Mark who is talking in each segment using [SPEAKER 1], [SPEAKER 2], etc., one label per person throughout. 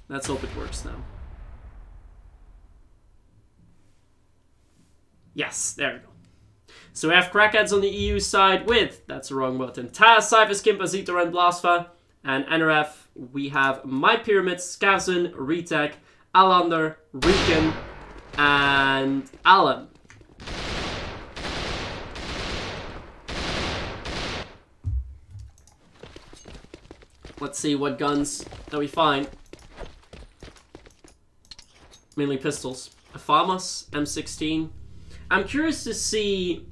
[SPEAKER 1] Let's hope it works now. Yes, there we go. So we have Crackheads on the EU side with, that's the wrong button, Taz, Cyphers, Kimpa, Zito, and Blasfa. And NRF, we have MyPyramids, Skavzen, Retech, Alander, Riken, and Alan. Let's see what guns that we find. Mainly pistols. A FAMAS, M16. I'm curious to see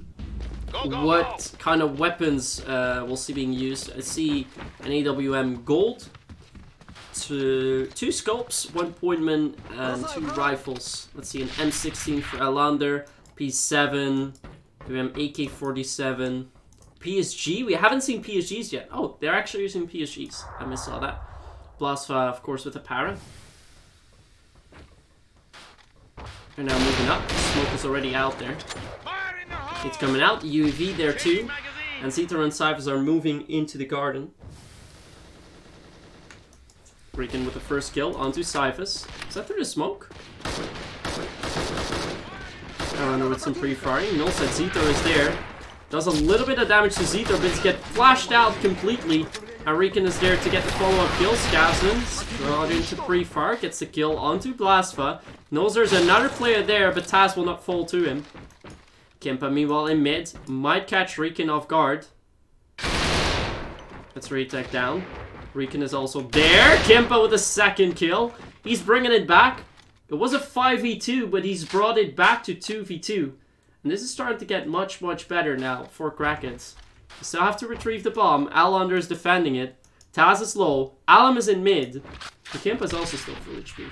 [SPEAKER 1] what kind of weapons we'll see being used. I see an AWM Gold, two scopes, 1 pointman, and 2 rifles. Let's see, an M16 for Alander, P7, we have AK-47, PSG. We haven't seen PSGs yet. Oh, they're actually using PSGs. I missaw that. Blasfa, of course, with a para. They're now moving up. Smoke is already out there. It's coming out. UAV there too. And Zito and Cyphers are moving into the garden. Riken with the first kill onto Cyphers. Is that through the smoke? Around with some pre-firing. Null said Zito is there. Does a little bit of damage to Zito, but it's get flashed out completely. And Riken is there to get the follow-up kill. Skavzen brought into pre-fire. Gets the kill onto Blasfa. Knows there's another player there, but Taz will not fall to him. Kimpa, meanwhile, in mid. Might catch Riken off guard. Let's retake down. Riken is also there. Kimpa with a second kill. He's bringing it back. It was a 5v2, but he's brought it back to 2v2. And this is starting to get much, much better now for Crackheads. You still have to retrieve the bomb. Alander is defending it. Taz is low. Alam is in mid. And Kimpa's also still full HP.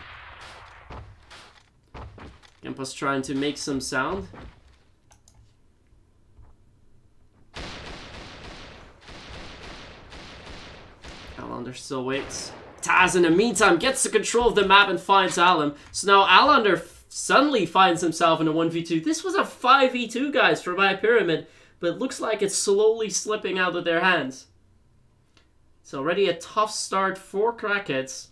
[SPEAKER 1] Kimpa's trying to make some sound. Alander still waits. Taz, in the meantime, gets the control of the map and finds Alam. So now Alander suddenly finds himself in a 1v2. This was a 5v2, guys, for MyPyramid, but it looks like it's slowly slipping out of their hands. It's already a tough start for Crackheads.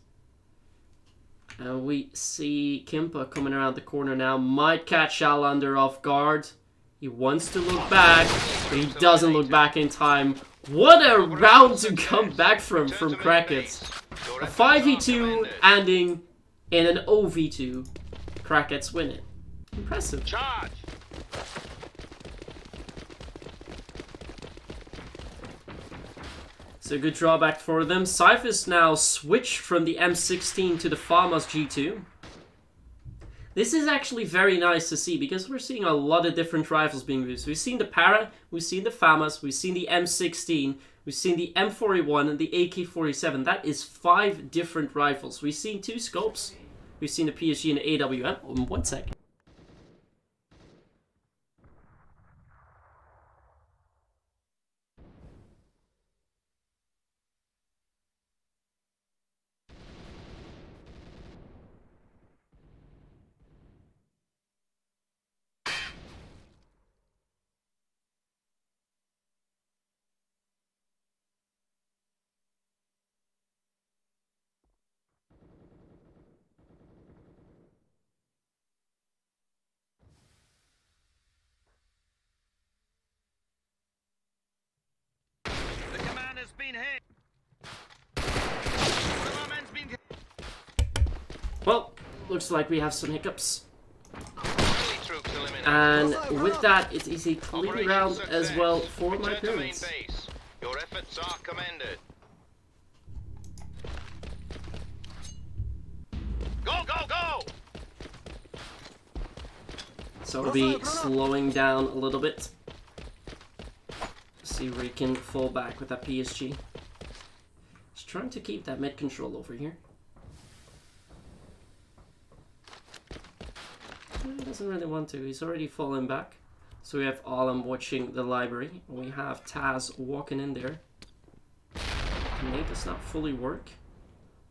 [SPEAKER 1] And we see Kimpa coming around the corner now. Might catch Alander off guard. He wants to look back, but he doesn't look back in time. What a round to come back from Crackheads. A 5v2 ending in an 0v2. Crackheads win it. Impressive.
[SPEAKER 2] Charge.
[SPEAKER 1] It's a good drawback for them. Cyphers now switched from the M16 to the FAMAS G2. This is actually very nice to see because we're seeing a lot of different rifles being used. We've seen the Para, we've seen the FAMAS, we've seen the M16, we've seen the M41 and the AK-47. That is 5 different rifles. We've seen 2 scopes. We've seen the PSG and the AWM. Oh, 1 second. Well, looks like we have some hiccups. And with that, it's easy clean round as well for MyPyramids.
[SPEAKER 2] Your efforts are commended. Go, go, go!
[SPEAKER 1] So we'll be slowing down a little bit. See where he can fall back with that PSG. Just trying to keep that mid control over here. He doesn't really want to. He's already fallen back. So we have Alam watching the library. We have Taz walking in there. Nate does not fully work.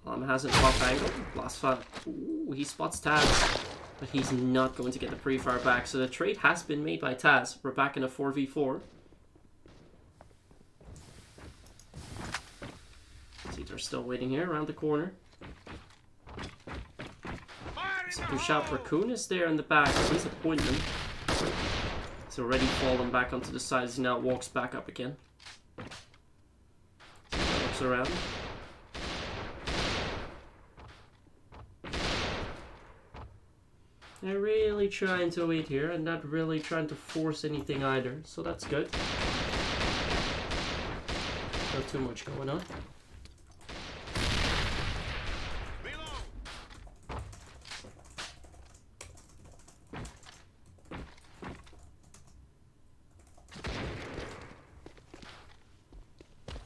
[SPEAKER 1] Alam has an off angle. Blasfa. Ooh, he spots Taz. But he's not going to get the pre-fire back. So the trade has been made by Taz. We're back in a 4v4. See, they're still waiting here around the corner. So push out. Raccoon is there in the back. He's a pointman. He's already fallen back onto the side as he now walks back up again. Walks around. They're really trying to wait here and not really trying to force anything either, so that's good. Not too much going on.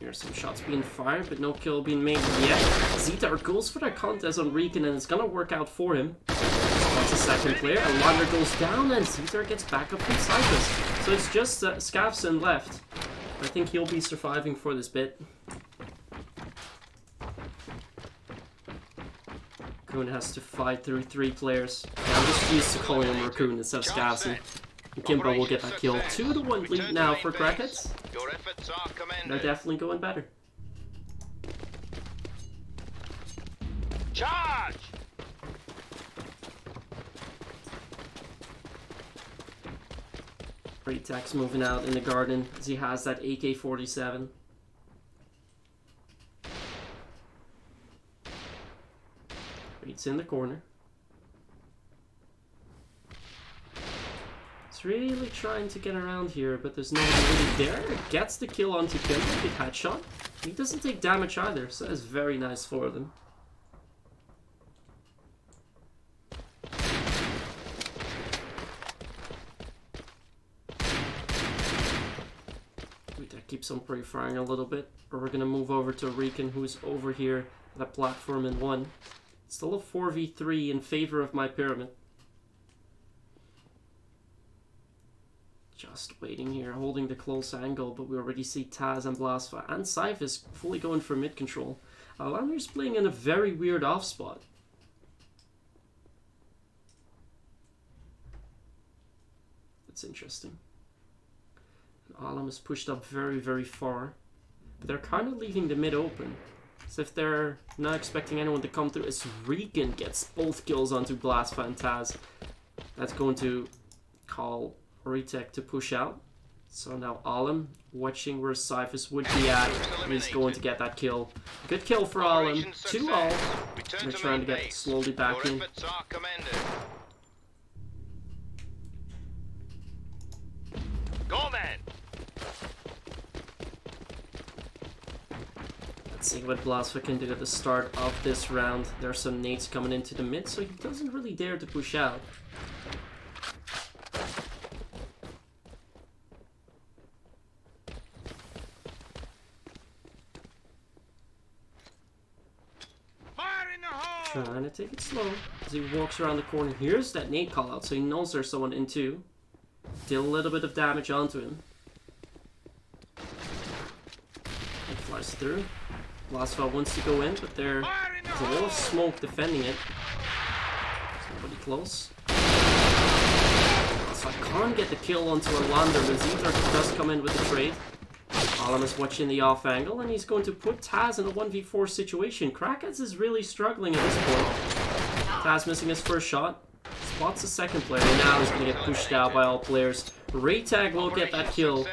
[SPEAKER 1] Here's some shots being fired, but no kill being made yet. Zetar goes for that contest on Riken, and it's gonna work out for him. That's a second player, and Wander goes down, and Zetar gets back up from Cyphus. So it's just Scavson left. I think he'll be surviving for this bit. Raccoon has to fight through 3 players. Yeah, I'm just used to calling him Raccoon instead of Scavson. And Kimbo will get that kill. 2-1 lead now for Crackheads. They're definitely going better.
[SPEAKER 2] Charge!
[SPEAKER 1] Retax moving out in the garden as he has that AK-47. Reed's in the corner. He's really trying to get around here, but there's no one really there. Gets the kill onto Kim, big headshot. He doesn't take damage either, so that's very nice for them. That keeps on pre-firing a little bit, or we're gonna move over to Riken, who's over here at that platform in 1. Still a 4v3 in favor of MyPyramid. Just waiting here, holding the close angle, but we already see Taz and Blasfa and Cyphus fully going for mid control. Alander's playing in a very weird off spot. That's interesting. Alam is pushed up very, very far. But they're kind of leaving the mid open. So if they're not expecting anyone to come through, as Riken gets both kills onto Blasfa and Taz. That's going to call Ritek to push out. So now Alam watching where Cyphus would be at. And he's going to get that kill. Good kill for Alam. 2-all. They're trying to get slowly back in.
[SPEAKER 2] Go, man!
[SPEAKER 1] Let's see what Blasfa can do at the start of this round. There's some nades coming into the mid, so he doesn't really dare to push out.
[SPEAKER 2] Fire in the hole!
[SPEAKER 1] Trying to take it slow as he walks around the corner. Here's that nade call out, so he knows there's someone in 2. Deal a little bit of damage onto him. It flies through. Blasfa wants to go in, but there's a lot of smoke defending it. Somebody close. So I can't get the kill onto Orlando, but Zetar does come in with the trade. Alam is watching the off angle, and he's going to put Taz in a 1v4 situation. Crackheads is really struggling at this point. Taz missing his first shot. Spots the second player, and now he's going to get pushed out by all players. Raytag will get that kill,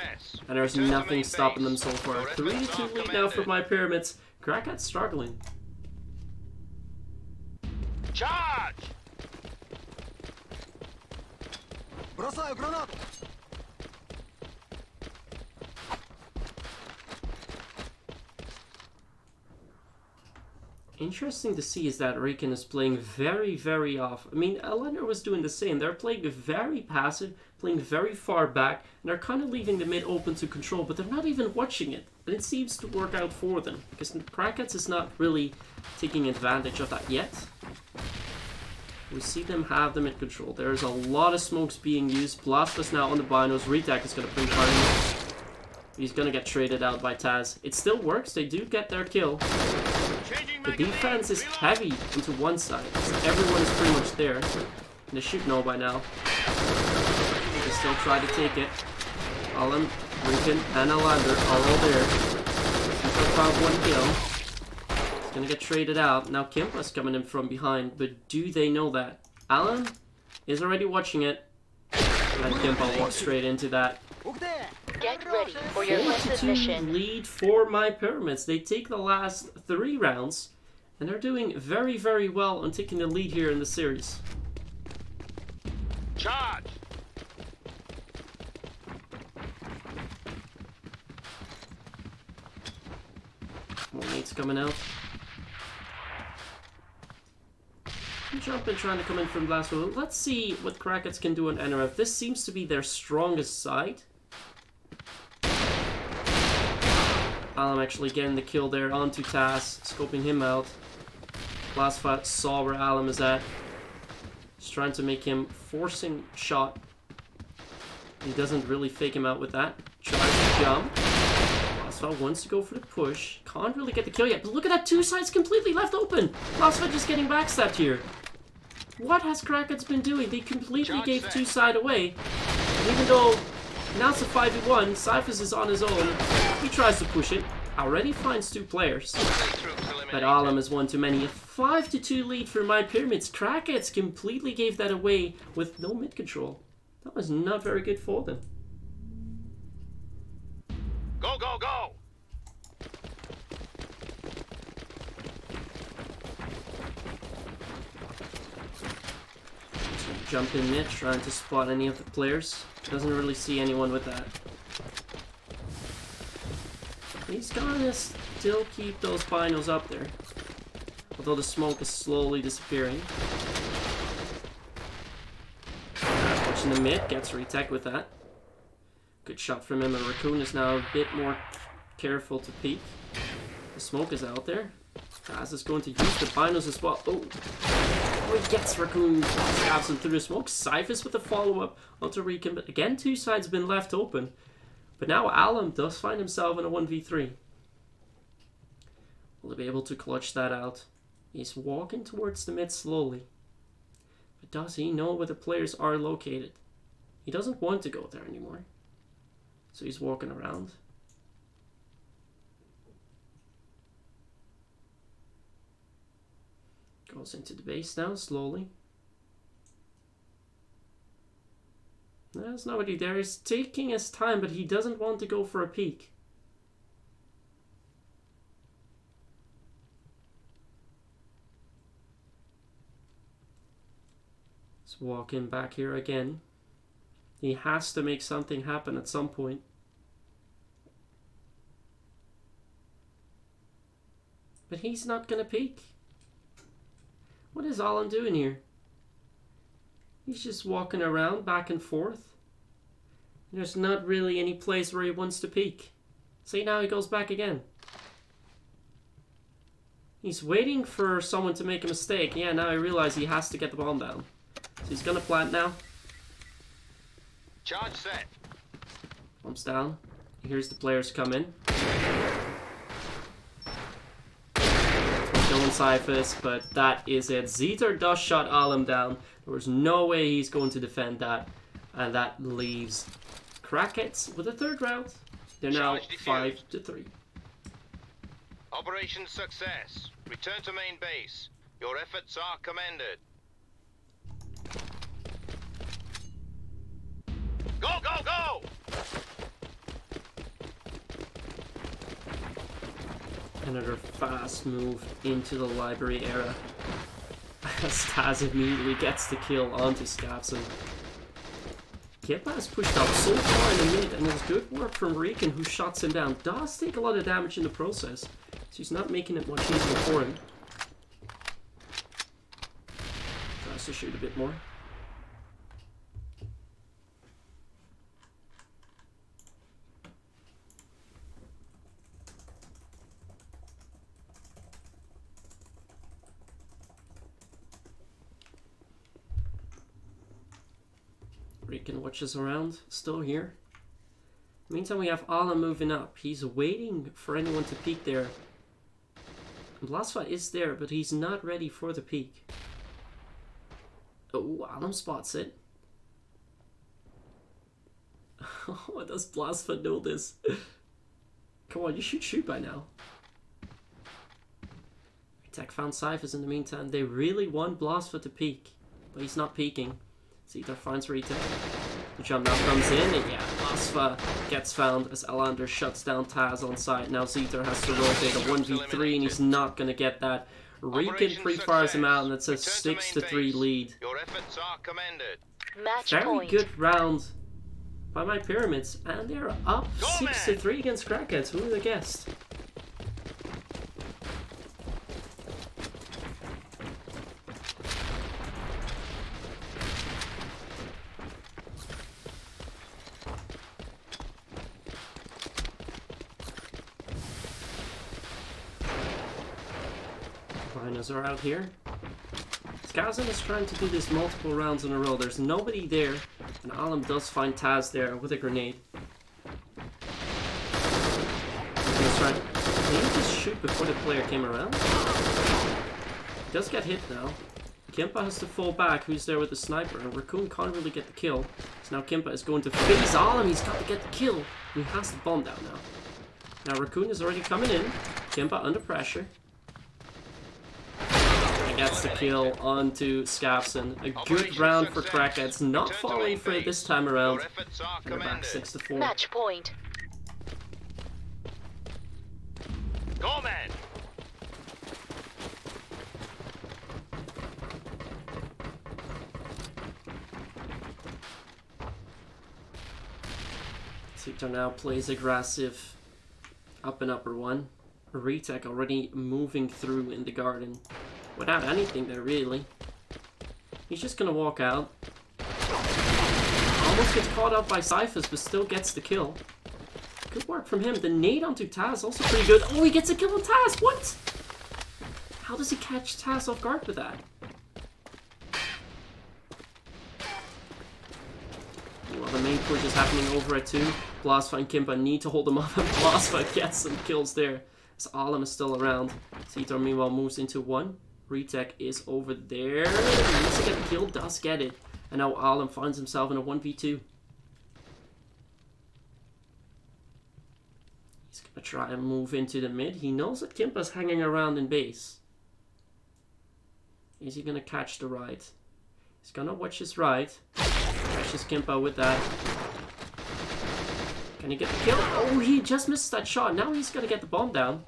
[SPEAKER 1] and there's nothing stopping them so far. 3-2 lead now for MyPyramids. Crackheads struggling.
[SPEAKER 2] Charge!
[SPEAKER 3] Бросаю гранату!
[SPEAKER 1] Interesting to see is that Riken is playing very, very off. I mean, Elender was doing the same. They're playing very passive, playing very far back, and they're kind of leaving the mid open to control, but they're not even watching it. And it seems to work out for them, because Crackheads is not really taking advantage of that yet. We see them have the mid control. There's a lot of smokes being used. Blasphus now on the binos. Retak is going to pre-fire. He's going to get traded out by Taz. It still works. They do get their kill. The defense is heavy into one side. So everyone is pretty much there. And they should know by now. They still try to take it. Alan, Riken, and Alander are all there. Kimpa found one kill. He's gonna get traded out. Now Kimpa's coming in from behind, but do they know that? Alan is already watching it. And Gimpa walks straight into that.
[SPEAKER 4] Get ready for your lesson
[SPEAKER 1] 4-2
[SPEAKER 4] mission.
[SPEAKER 1] lead for MyPyramids. They take the last 3 rounds, and they're doing very, very well on taking the lead here in the series.
[SPEAKER 2] Charge!
[SPEAKER 1] More mates coming out. Jumping, trying to come in from last one. Let's see what Crackheads can do on NRF. This seems to be their strongest side. I'm actually getting the kill there onto Taz, scoping him out. Blastfat saw where Alum is at. Just trying to make him forcing shot. He doesn't really fake him out with that. Tries to jump. Blastfat wants to go for the push. Can't really get the kill yet. But look at that, 2 sides completely left open. Blastfat just getting backstabbed here. What has Crackheads been doing? They completely gave 2 side away. And even though now it's a 5v1, Cyphers is on his own. He tries to push it. Already finds 2 players. But Alum is one too many. A 5-2 lead for MyPyramids. Crackheads completely gave that away with no mid control. That was not very good for them.
[SPEAKER 2] Go, go, go!
[SPEAKER 1] Jump in mid, trying to spot any of the players. Doesn't really see anyone with that. He's gonna still keep those binos up there. Although the smoke is slowly disappearing. Watching the mid, gets retech with that. Good shot from him, and Raccoon is now a bit more careful to peek. The smoke is out there. Taz is going to use the binos as well. Oh, he gets Raccoon, stabs him through the smoke. Cyphers with the follow-up onto Recon, but again, 2 sides have been left open. But now Alum does find himself in a 1v3. Will he be able to clutch that out? He's walking towards the mid slowly. But does he know where the players are located? He doesn't want to go there anymore. So he's walking around. Goes into the base now, slowly. There's nobody there. He's taking his time, but he doesn't want to go for a peek. Let's walk in back here again. He has to make something happen at some point. But he's not gonna peek. What is Alan doing here? He's just walking around back and forth. There's not really any place where he wants to peek. See, now he goes back again. He's waiting for someone to make a mistake. Yeah, now I realize he has to get the bomb down. So he's gonna plant now.
[SPEAKER 2] Charge set.
[SPEAKER 1] Bombs down. Here's the players come in. Going Cyphers, but that is it. Zeter does shut Alum down. There was no way he's going to defend that. And that leaves Crackheads with a 3rd round. They're now 5-3.
[SPEAKER 2] Operation success. Return to main base. Your efforts are commended. Go, go, go!
[SPEAKER 1] Another fast move into the library era. As Taz immediately gets the kill onto Scapson. Kepa has pushed up so far in the mid, and it's good work from Recon, who shuts him down. Does take a lot of damage in the process, so he's not making it much easier for him. Tries to shoot a bit more. Recon watches around, still here. Meantime, we have Ala moving up. He's waiting for anyone to peek there. Blastfat is there, but he's not ready for the peek. Oh, Alam spots it. Oh, does Blastfat know this? Come on, you should shoot by now. Tech found Cyphers in the meantime. They really want Blastfat to peek. but he's not peeking. Zeter finds retake. The jump now comes in, and yeah, Blasfa gets found as Alander shuts down Taz on site. Now Zeter has to rotate a 1v3, and he's not gonna get that. Rican pre-fires him out, and it's a 6-3 lead.
[SPEAKER 2] Your efforts are commended.
[SPEAKER 4] Match
[SPEAKER 1] Very
[SPEAKER 4] point.
[SPEAKER 1] good round by MyPyramids, and they're up 6-3 against Crackheads. Who would have guessed? Rhinos are out here. Skazan is trying to do this multiple rounds in a row. There's nobody there, and Alam does find Taz there with a grenade. He's trying. Did he just shoot before the player came around? He does get hit now. Kimpa has to fall back. Who's there with the sniper? And Raccoon can't really get the kill. So now Kimpa is going to face Alam. He's got to get the kill. He has the bomb down now. Now Raccoon is already coming in. Kimpa under pressure. Gets the kill onto Skafson. A good round for Crackheads, not falling for it this time around. And they're back 6-4.
[SPEAKER 4] Match point.
[SPEAKER 2] Go, man!
[SPEAKER 1] Zeter now plays aggressive. Up and upper one. Retech already moving through in the garden. Without anything there, really. He's just gonna walk out. Almost gets caught up by Cyphers, but still gets the kill. Good work from him. The nade onto Taz, also pretty good. Oh, he gets a kill on Taz! What? How does he catch Taz off guard with that? Well, the main push is happening over at 2. Blasfa and Kimpa need to hold him up, and Blasfa gets some kills there. As Alam is still around. Zeter meanwhile moves into 1. Retech is over there. He needs to get the kill, does get it. And now Alam finds himself in a 1v2. He's gonna try and move into the mid. He knows that Kimpa's hanging around in base. Is he gonna catch the right? He's gonna watch his right. Catches Kimpa with that. Can he get the kill? Oh, he just missed that shot. Now he's gonna get the bomb down.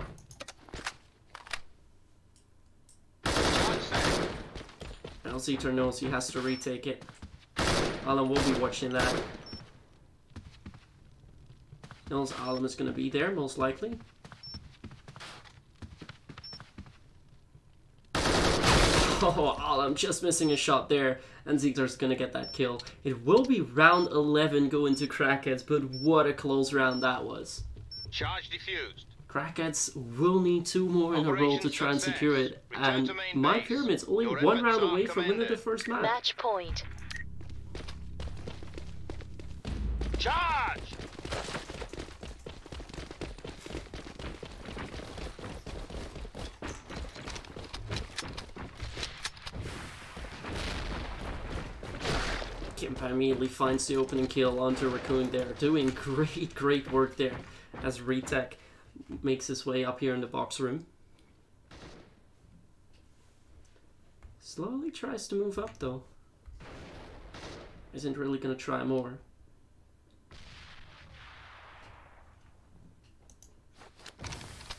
[SPEAKER 1] Now Zeter knows he has to retake it. Alam will be watching that. Knows Alam is going to be there, most likely. Oh, Alam just missing a shot there. And Zeter's going to get that kill. It will be round 11 going to Crackheads, but what a close round that was.
[SPEAKER 2] Charge defused.
[SPEAKER 1] Crackheads will need 2 more in a row to try and secure it, and MyPyramids only 1 round away from winning the first match.
[SPEAKER 4] Match point.
[SPEAKER 2] Charge!
[SPEAKER 1] Kimpa immediately finds the opening kill onto Raccoon there, doing great work there as Retech makes his way up here in the box room. Slowly tries to move up though. Isn't really gonna try more.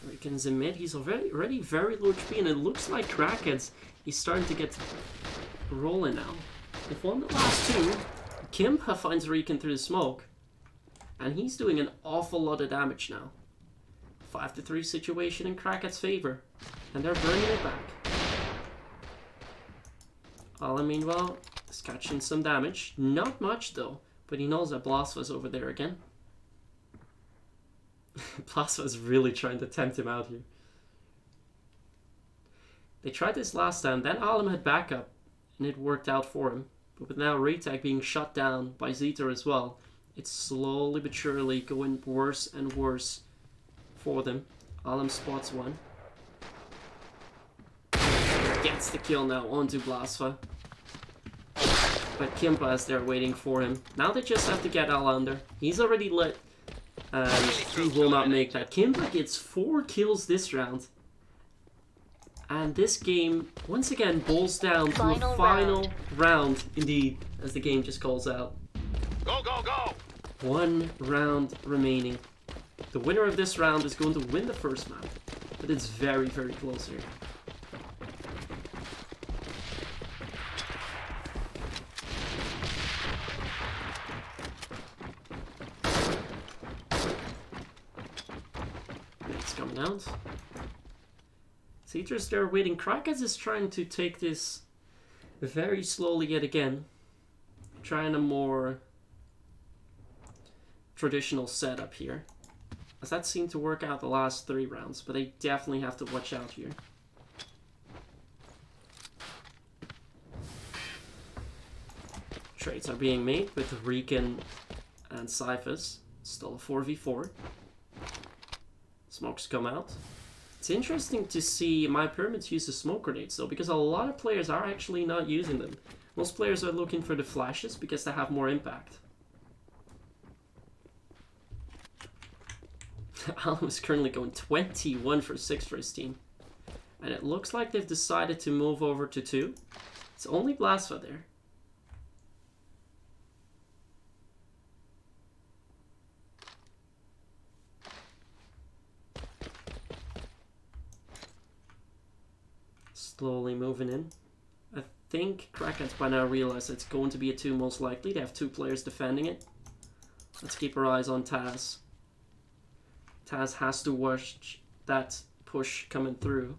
[SPEAKER 1] Rican's in mid. He's already very low HP, and it looks like Crackheads. He's starting to get rolling now. They've won the last 2. Kimpa finds Rican through the smoke, and he's doing an awful lot of damage now. 5-3 situation in Crackhead's favor, and they're burning it back. Alan, meanwhile, is catching some damage. Not much, though, but he knows that Blasfa's over there again. Blasfa's really trying to tempt him out here. They tried this last time, then Alam had backup, and it worked out for him. But with now Retag being shut down by Zeter as well, it's slowly but surely going worse and worse for them. Alam spots 1. Gets the kill now onto Blasfa. But Kimpa is there waiting for him. Now they just have to get Alander. He's already lit. And he will not make that. Kimpa gets 4 kills this round. And this game, once again, boils down to a
[SPEAKER 4] Final
[SPEAKER 1] final round, indeed, as the game just calls out.
[SPEAKER 2] Go, go, go!
[SPEAKER 1] 1 round remaining. The winner of this round is going to win the first map, but it's very, very close here. It's coming out. Teachers, they're waiting. Crackheads is trying to take this very slowly yet again. Trying a more traditional setup here. As that seemed to work out the last 3 rounds, but they definitely have to watch out here. Trades are being made with Riken and Cyphus. Still a 4v4. Smokes come out. It's interesting to see MyPyramids use the smoke grenades though, because a lot of players are actually not using them. Most players are looking for the flashes because they have more impact. Alan is currently going 21 for 6 for his team. And it looks like they've decided to move over to 2. It's only Blasfa there. Slowly moving in. I think Crackheads by now realize it's going to be a 2 most likely. They have 2 players defending it. Let's keep our eyes on Taz. Taz has to watch that push coming through.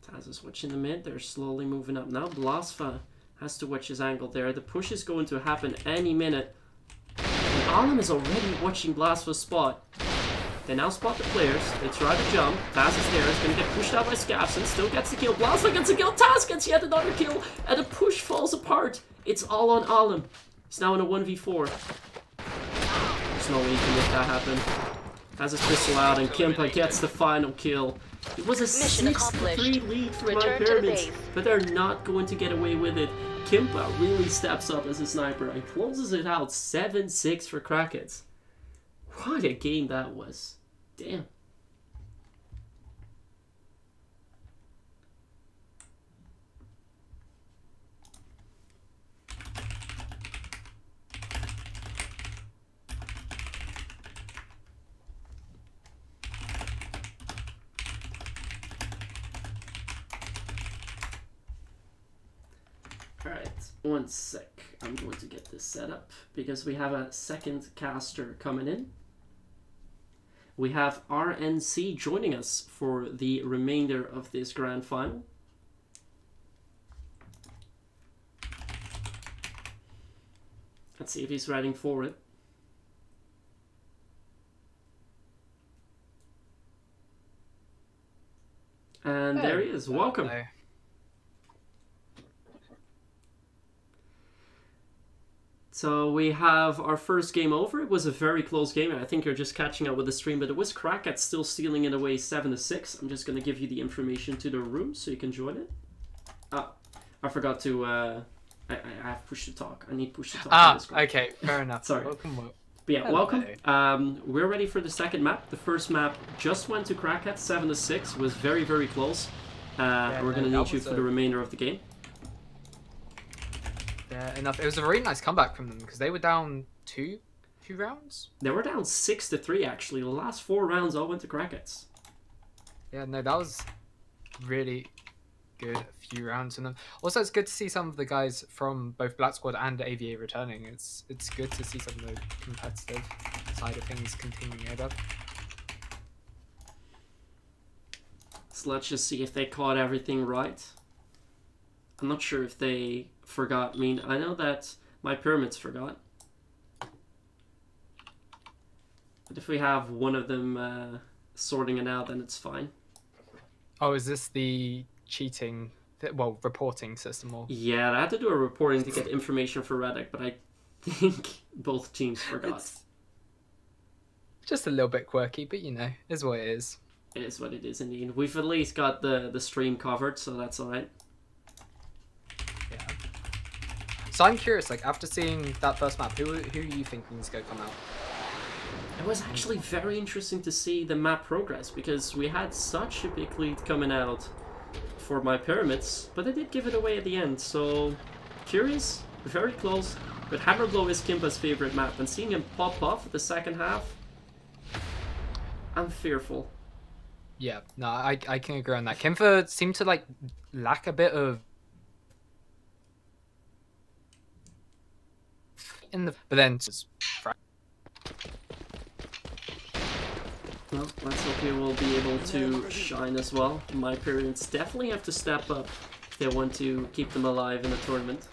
[SPEAKER 1] Taz is watching the mid. They're slowly moving up now. Blasfa has to watch his angle there. The push is going to happen any minute. And Alam is already watching Blasfa's spot. They now spot the players. They try to jump. Taz is there. He's going to get pushed out by Scavs and still gets the kill. Blasfa gets a kill. Taz gets yet another kill. And the push falls apart. It's all on Alam. He's now in a 1v4. There's no way he can make that happen. Has his pistol out and Kimpa gets the final kill. It was a 6-3 lead for MyPyramids, but they're not going to get away with it. Kimpa really steps up as a sniper and closes it out 7-6 for Crackheads. What a game that was. Damn. Alright, 1 sec. I'm going to get this set up because we have a second caster coming in. We have RNC joining us for the remainder of this grand final. Let's see if he's riding forward. And there he is. Welcome.
[SPEAKER 5] Hello.
[SPEAKER 1] So we have our first game over. It was a very close game. I think you're just catching up with the stream, but it was Crackheads still stealing it away 7-6. I'm just going to give you the information to the room so you can join it. Ah, I forgot to... I have push to talk. I need push to talk.
[SPEAKER 5] Ah, okay, fair enough.
[SPEAKER 1] Sorry.
[SPEAKER 5] Welcome.
[SPEAKER 1] But yeah,
[SPEAKER 5] Hello.
[SPEAKER 1] welcome. We're ready for the second map. The first map just went to Crackheads 7-6. It was very, very close. We're going to need you for the remainder of the game.
[SPEAKER 5] Yeah, enough. It was a very nice comeback from them because they were down two rounds.
[SPEAKER 1] They were down 6-3 actually. The last 4 rounds all went to Crackheads.
[SPEAKER 5] Yeah, no, that was really good few rounds from them. Also, it's good to see some of the guys from both Black Squad and AVA returning. It's good to see some of the competitive side of things continuing it up.
[SPEAKER 1] So let's just see if they caught everything right. I'm not sure if they forgot. I mean, I know that MyPyramids forgot. But if we have one of them sorting it out, then it's fine.
[SPEAKER 5] Oh, is this the cheating, well, reporting system? Or...
[SPEAKER 1] Yeah, I had to do a reporting to get information for Reddit, but I think both teams forgot.
[SPEAKER 5] It's just a little bit quirky, but you know, is what it is.
[SPEAKER 1] It is what it is indeed. We've at least got the stream covered, so that's alright.
[SPEAKER 5] Yeah. So I'm curious, like after seeing that first map, who are you thinking is going to come out?
[SPEAKER 1] It was actually very interesting to see the map progress because we had such a big lead coming out for MyPyramids, but they did give it away at the end. So curious, very close. But Hammer Blow is Kimpa's favorite map, and seeing him pop off at the second half, I'm fearful.
[SPEAKER 5] Yeah, no, I can agree on that. Kimpa seemed to like lack a bit of but then
[SPEAKER 1] well, let's hope he will be able to shine as well. MyPyramids definitely have to step up if they want to keep them alive in the tournament.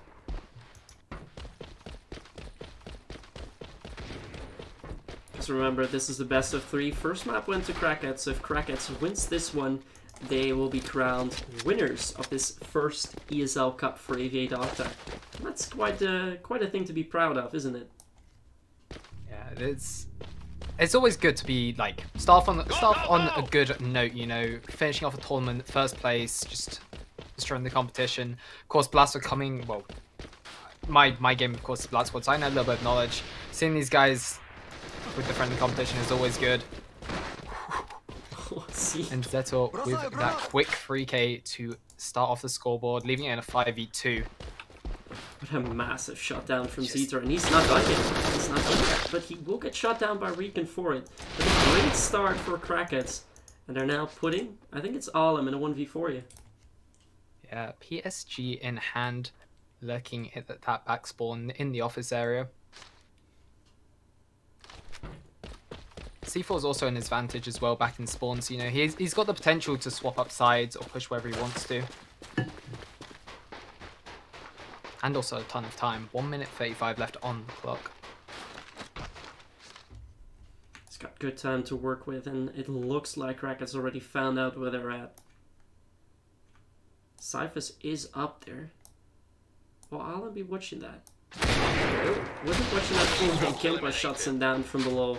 [SPEAKER 1] Just remember, this is the best of 3. First map went to Crackheads, so if Crackheads wins this one, they will be crowned winners of this first ESL Cup for AVA Doctor. That's quite a thing to be proud of, isn't it?
[SPEAKER 5] Yeah, it's always good to be like start on a good note, you know, finishing off a tournament, first place, just destroying the competition. Of course, Blast are coming. Well, my game, of course, is Black Squad, so I know a little bit of knowledge. Seeing these guys with the friendly competition is always good. And Zetor with that quick 3k to start off the scoreboard, leaving it in a 5v2.
[SPEAKER 1] What a massive shutdown from Zetor, and he's not done yet. He's not done yet, but he will get shot down by Regan for it. But a great start for Crackheads, and they're now putting, I think it's Alem in a 1v4 you.
[SPEAKER 5] Yeah, PSG in hand, lurking at that back spawn in the office area. C4 is also an advantage as well back in spawn, so you know he's got the potential to swap up sides or push wherever he wants to. And also a ton of time. 1 minute 35 left on the clock.
[SPEAKER 1] He's got good time to work with, and it looks like Crackheads already found out where they're at. Cyphus is up there. Well, I'll be watching that. Wasn't watching that full when Kimpa shuts him down from below.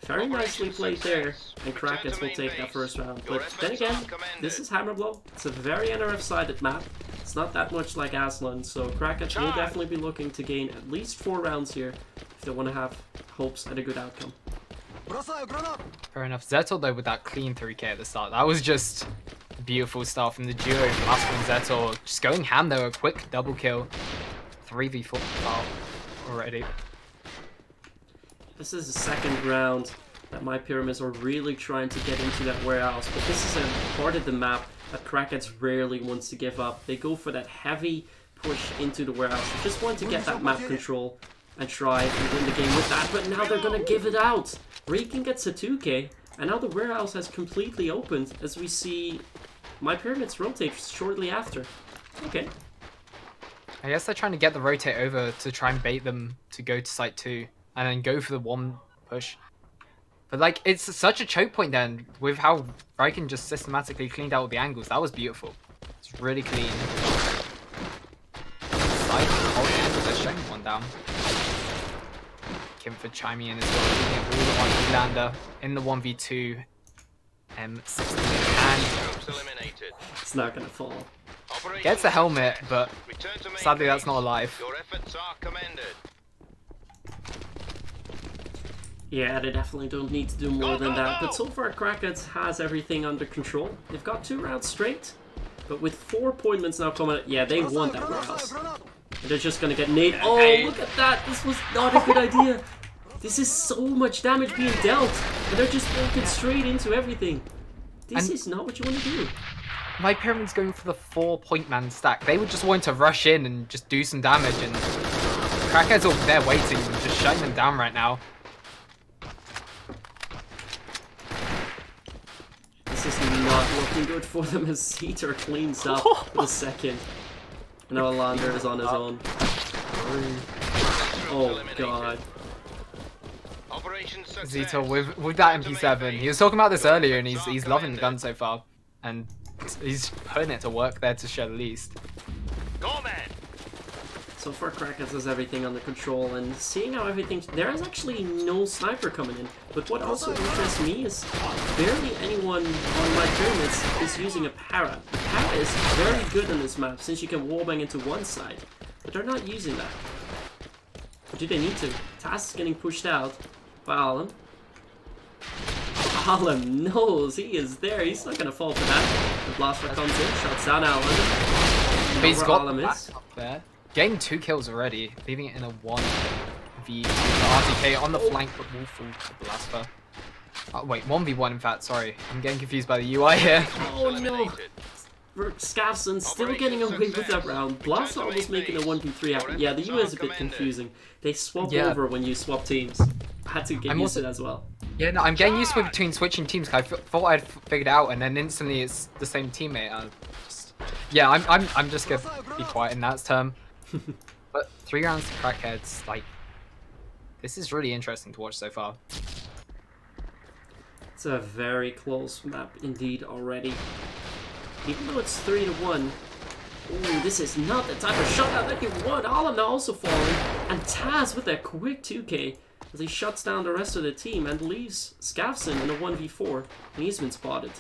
[SPEAKER 1] Very nicely played there, and Crackheads will take that first round. But then again, this is Hammer Blow. It's a very NRF-sided map. It's not that much like Aslan, so Crackheads will definitely be looking to gain at least 4 rounds here if they want to have hopes at a good outcome.
[SPEAKER 5] Fair enough. Zetor though with that clean 3k at the start. That was just beautiful stuff from the duo. Blast and Zetor just going ham though, a quick double kill. 3v4 already.
[SPEAKER 1] This is the second round that MyPyramids are really trying to get into that warehouse, but this is a part of the map that Crackheads rarely wants to give up. They go for that heavy push into the warehouse. They just want to get that map control and try and win the game with that, but now they're going to give it out. Regan gets a 2k, and now the warehouse has completely opened as we see MyPyramids rotate shortly after. Okay.
[SPEAKER 5] I guess they're trying to get the rotate over to try and bait them to go to site 2. And then go for the 1 push. But like, it's such a choke point then, with how Riken just systematically cleaned out all the angles. That was beautiful. It's really clean. Side holding angles, they're showing 1 down. Kimford chiming in as well, leading all on Lander in the 1v2. M16 and
[SPEAKER 1] it's not gonna fall.
[SPEAKER 5] Gets the helmet, but sadly that's not alive.
[SPEAKER 2] Your efforts are commended.
[SPEAKER 1] Yeah, they definitely don't need to do more than that, but so far Crackheads has everything under control. They've got 2 rounds straight, but with 4 appointments now coming, yeah, they want that warehouse. And they're just gonna get nade. Oh, look at that! This was not a good idea. This is so much damage being dealt, and they're just walking straight into everything. This is not what you want to do.
[SPEAKER 5] MyPyramids going for the 4-point man stack. They would just want to rush in and just do some damage, and Crackheads over there waiting and just shutting them down right now.
[SPEAKER 1] This is not looking good for them as Zetor cleans up for the second. Now Alander is on his own. Oh god.
[SPEAKER 5] Zetor with that MP7. He was talking about this earlier and he's loving the gun so far. And he's putting it to work there to say the least.
[SPEAKER 2] Go, man.
[SPEAKER 1] So far Crackheads has everything under control, and seeing how everything... There is actually no sniper coming in, but what also interests me is barely anyone on MyPyramids is using a para. The para is very good on this map, since you can wallbang into one side. but they're not using that. Or do they need to? Taz is getting pushed out by Alum. Alum knows he is there. He's not going to fall for that. The blaster comes in, shots down Alum.
[SPEAKER 5] But he's got
[SPEAKER 1] Alum
[SPEAKER 5] the
[SPEAKER 1] is.
[SPEAKER 5] back up there. Getting 2 kills already, leaving it in a 1v2 RTK on the flank, but will fall to Blaster. Oh, wait, 1v1 in fact, sorry. I'm getting confused by the UI here.
[SPEAKER 1] Oh no! Scavson still getting away with that round. Blaster almost making a 1v3 happen. Yeah, the UI is a bit confusing. They swap over when you swap teams. I had to get used to it as well.
[SPEAKER 5] Yeah, no, I'm getting used to it between switching teams. I thought I'd figured it out, and then instantly it's the same teammate. Yeah, I'm just gonna be quiet in that term. But 3 rounds to Crackheads, like, this is really interesting to watch so far.
[SPEAKER 1] It's a very close map indeed already. Even though it's 3-1. Ooh, this is not the type of shot that you want. Alum now also falling. And Taz with that quick 2k as he shuts down the rest of the team and leaves Scavson in a 1v4. And he's been spotted.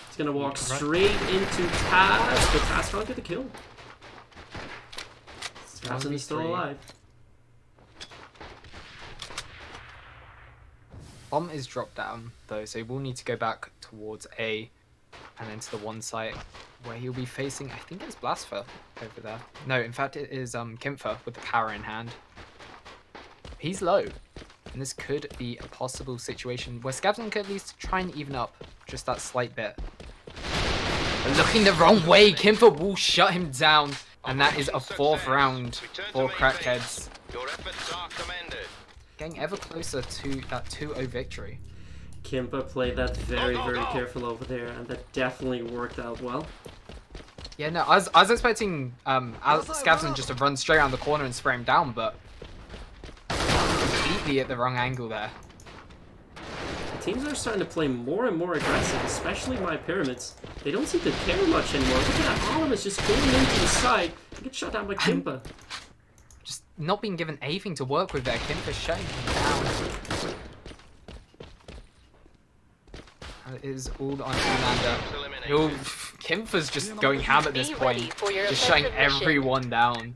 [SPEAKER 1] He's gonna walk straight into Taz, but Taz can't get the kill. Scavson is still alive.
[SPEAKER 5] Bomb is dropped down though, so he will need to go back towards A and then to the one site where he'll be facing, I think it's Blasfer over there. No, in fact it is Kimfer with the power in hand. He's low, and this could be a possible situation where Scavson could at least try and even up just that slight bit. But looking the wrong way, Kimfer will shut him down, and that is a 4th round for Crackheads.
[SPEAKER 2] Your efforts are commended.
[SPEAKER 5] Getting ever closer to that 2-0 victory.
[SPEAKER 1] Kimpa played that very careful over there, and that definitely worked out well.
[SPEAKER 5] Yeah, no, I was expecting Scavson just to run straight around the corner and spray him down, but completely at the wrong angle there.
[SPEAKER 1] The teams are starting to play more and more aggressive, especially MyPyramids. They don't seem to care much anymore. Look at that, Alum is just going into the side and gets shot down by Kimpa.
[SPEAKER 5] Just not being given anything to work with there. Kimpa shutting him down. That is all on Elander. Kimfa's just going ham at this point. Just shutting everyone down.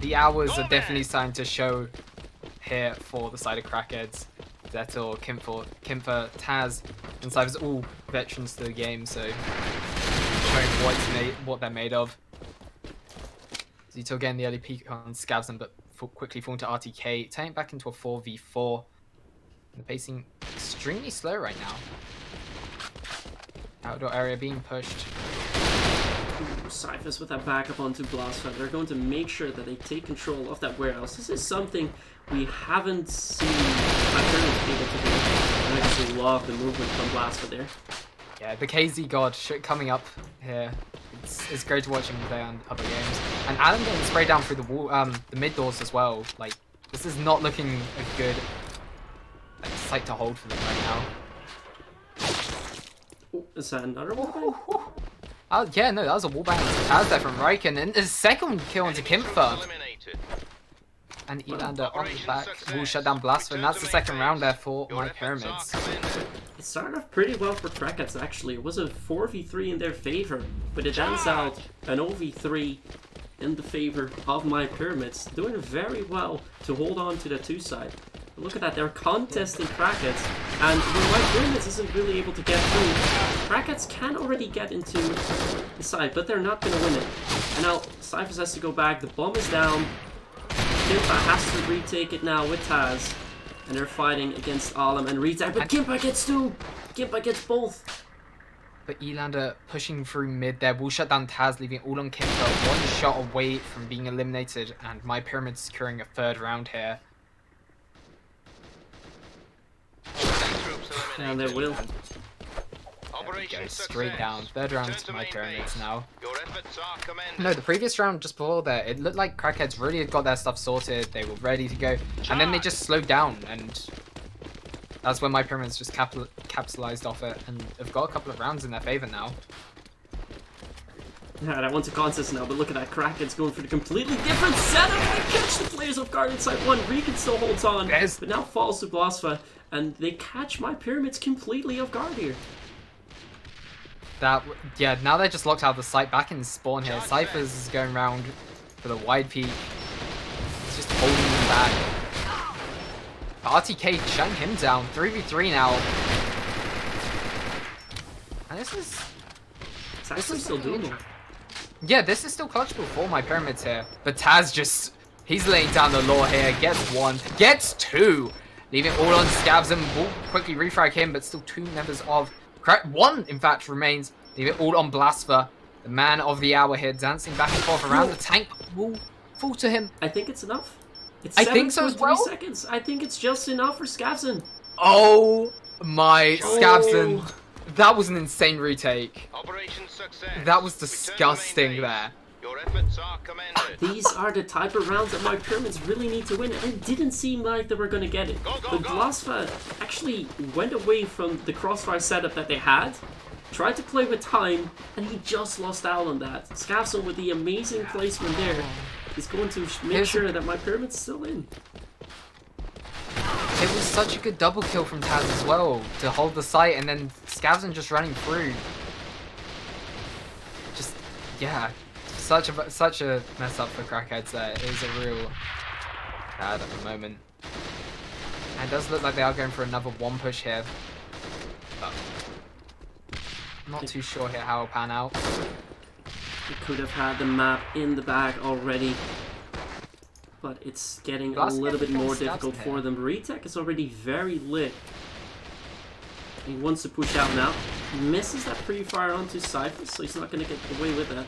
[SPEAKER 5] The hours are definitely starting to show here for the side of Crackheads. Zettel, Kimfer, Taz, and Cypher's all veterans to the game, so showing what they're made of. Zito getting the early peek on Scavson, but quickly falling to RTK, turning back into a 4v4. And the pacing extremely slow right now. Outdoor area being pushed.
[SPEAKER 1] Cyphers with that backup onto Blastfed. They're going to make sure that they take control of that warehouse. This is something we haven't seen MyPyramids able to do. I actually love the movement from Blastfed there.
[SPEAKER 5] Yeah, the KZ God coming up here. It's great to watch him play on other games. And Adam getting sprayed down through the wall, the mid doors as well. Like, this is not looking a good sight to hold for them right now.
[SPEAKER 1] Oh, is that another wallbang?
[SPEAKER 5] Oh, yeah, no, that was a wallbang as there from Riken. And his second kill onto Kimfer. And Elander on the back will shut down Blastford. And that's the second round there for MyPyramids.
[SPEAKER 1] It started off pretty well for Crackheads actually. It was a 4v3 in their favor, but it ends out an 0v3 in the favor of MyPyramids, doing very well to hold on to the 2 side. But look at that, they're contesting Crackheads, and when MyPyramids isn't really able to get through, Crackheads can already get into the side, but they're not going to win it. And now Cyphers has to go back, the bomb is down, Kimpa has to retake it now with Taz. And they're fighting against Alum and Retag, but Kimpa gets 2! Kimpa gets both!
[SPEAKER 5] But Elander pushing through mid there will shut down Taz, leaving all on Kimpa, 1 shot away from being eliminated, and MyPyramids securing a 3rd round here.
[SPEAKER 1] And they will.
[SPEAKER 5] Go straight down. 3rd round to MyPyramids now.
[SPEAKER 2] Your efforts are commended.
[SPEAKER 5] No, the previous round just before there, it looked like Crackheads really had got their stuff sorted. They were ready to go, and then they just slowed down, and that's when MyPyramids just capitalized off it and have got a couple of rounds in their favor now.
[SPEAKER 1] Yeah, I want to contest now, but look at that. Crackheads going for the completely different setup. They catch the players off guard inside one. Regan still holds on, but now falls to Blasfa, and they catch MyPyramids completely off guard here.
[SPEAKER 5] Yeah, now they're just locked out of the site. Back in spawn here. Cypher's is going around for the wide peak. He's just holding them back. RTK shutting him down. 3v3 now. And this is
[SPEAKER 1] still doable.
[SPEAKER 5] Yeah, this is still clutchable for MyPyramids here. But Taz he's laying down the law here. Gets one, gets two. Leaving all on Scavs and will quickly refrag him, but still two members of one, in fact, remains. Leave it all on Blasphemous, the man of the hour here, dancing back and forth around the tank. Will fall to him.
[SPEAKER 1] I think it's enough. It's
[SPEAKER 5] I think so as well.
[SPEAKER 1] seconds. I think it's just enough for Scavson.
[SPEAKER 5] Oh my Scavson. That was an insane retake.
[SPEAKER 2] Operation success.
[SPEAKER 5] That was disgusting there.
[SPEAKER 2] Your efforts are commended.
[SPEAKER 1] These are the type of rounds that MyPyramids really need to win, and it didn't seem like they were going to get it. But Blasfa actually went away from the crossfire setup that they had, tried to play with time, and he just lost out on that. Scavson with the amazing placement there is going to make sure that MyPyramids still in.
[SPEAKER 5] It was such a good double kill from Taz as well, to hold the site, and then Scavson just running through. Just, yeah. Such a mess up for Crackheads there. It is a real bad at the moment. And it does look like they are going for another one push here. But I'm not too sure here how it'll pan out.
[SPEAKER 1] They could have had the map in the bag already, but it's getting a little bit more difficult for them. Retech is already very lit. He wants to push out now. Misses that pre-fire onto Cypher, so he's not going to get away with that.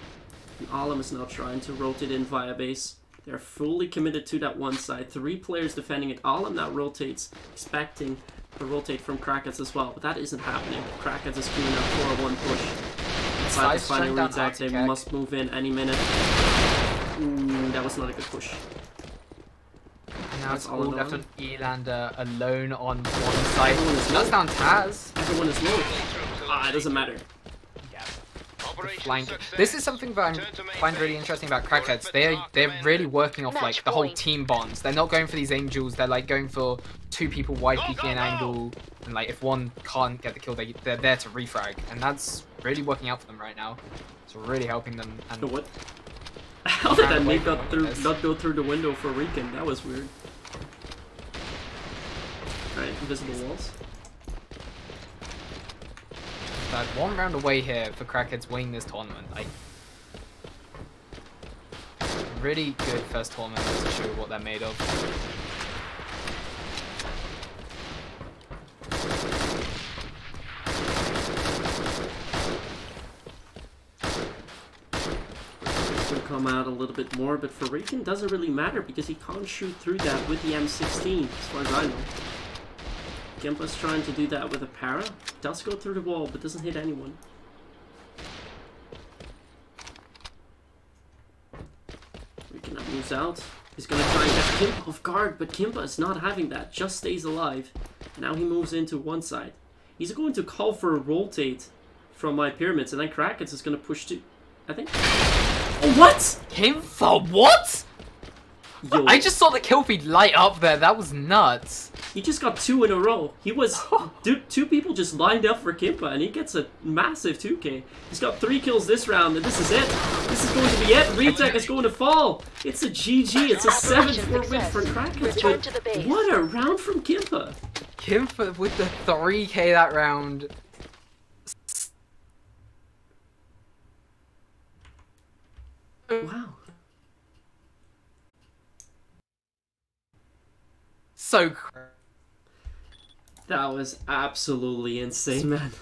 [SPEAKER 1] And Alum is now trying to rotate in via base. They're fully committed to that one side. 3 players defending it. Alum now rotates, expecting a rotate from Crackheads as well, but that isn't happening. Crackheads is screwing up for a 1 push. Cypher's finding retake. They must move in any minute. Ooh, that was not a good push.
[SPEAKER 5] And now it's all left on Elander alone on one side. That's down Taz.
[SPEAKER 1] Everyone is low. Ah, it doesn't matter.
[SPEAKER 5] Flank. This is something that I find really interesting about Crackheads. They're really working off like the whole team bonds. They're not going for these angels. They're like going for 2 people wide peeking an angle, and like if one can't get the kill, they're there to refrag, and that's really working out for them right now. It's really helping them. And
[SPEAKER 1] what? How did that nade not go through the window for Rican? That was weird. Alright, invisible walls.
[SPEAKER 5] But 1 round away here for Crackheads winning this tournament. Like, really good first tournament to show what they're made of.
[SPEAKER 1] Will come out a little bit more, but for Rican doesn't really matter because he can't shoot through that with the M16, as far as I know. Gimpa's trying to do that with a para. Does go through the wall, but doesn't hit anyone. Rican now moves out. He's going to try and get Kimpa off guard, but Kimpa is not having that. Just stays alive. And now he moves into one side. He's going to call for a rotate from MyPyramids, and then Crackheads is going to push to, I think. Oh, what?
[SPEAKER 5] Kimpa, what?
[SPEAKER 1] Yo.
[SPEAKER 5] I just saw the kill feed light up there. That was nuts.
[SPEAKER 1] He just got 2 in a row. He was... Dude, 2 people just lined up for Kimpa, and he gets a massive 2k. He's got 3 kills this round, and this is it. This is going to be it. Retech is going to fall. It's a GG. It's a 7-4 win for Crackheads. But what a round from Kimpa.
[SPEAKER 5] Kimpa with the 3k that round.
[SPEAKER 1] Wow.
[SPEAKER 5] So
[SPEAKER 1] that was absolutely insane, man.